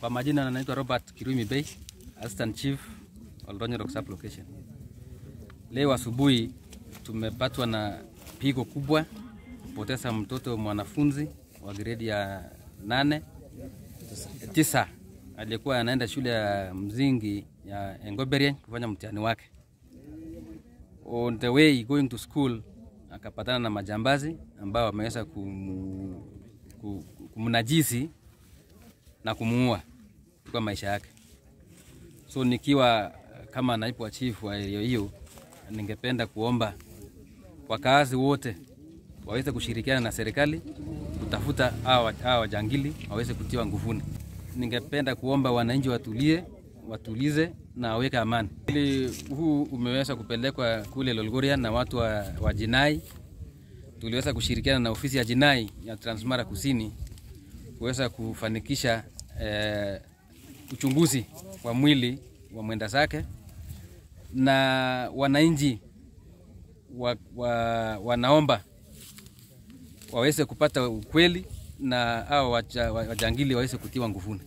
Kwa majina naitwa Robert Kirui Bey, Assistant Chief Oldonyoro Sub Location. Leo asubuhi tumepatwa na pigo kubwa kupoteza mtoto mwanafunzi wa grade ya 9 aliyekuwa anaenda shule ya msingi ya Engoberien kufanya mtihani wake. On the way going to school akapatana na majambazi ambao wameweza kumnajisi na kumuua kwa maisha yake. So nikiwa kama naibu wa chief wa area hiyo, ningependa kuomba wakazi wote waweze kushirikiana na serikali kutafuta hawa wajangili waweze kutiwa nguvuni. Ningependa kuomba wananchi watulize na waweke amani. Huu umeweza kupelekwa kule Lolgoria na watu wa jinai. Tuliweza kushirikiana na ofisi ya jinai ya Transmara Kusini kuweza kufanikisha uchunguzi wa mwili wa mwenda zake, na wananchi wanaomba waweze kupata ukweli na hao wajangili waweze kutiwa nguvuni.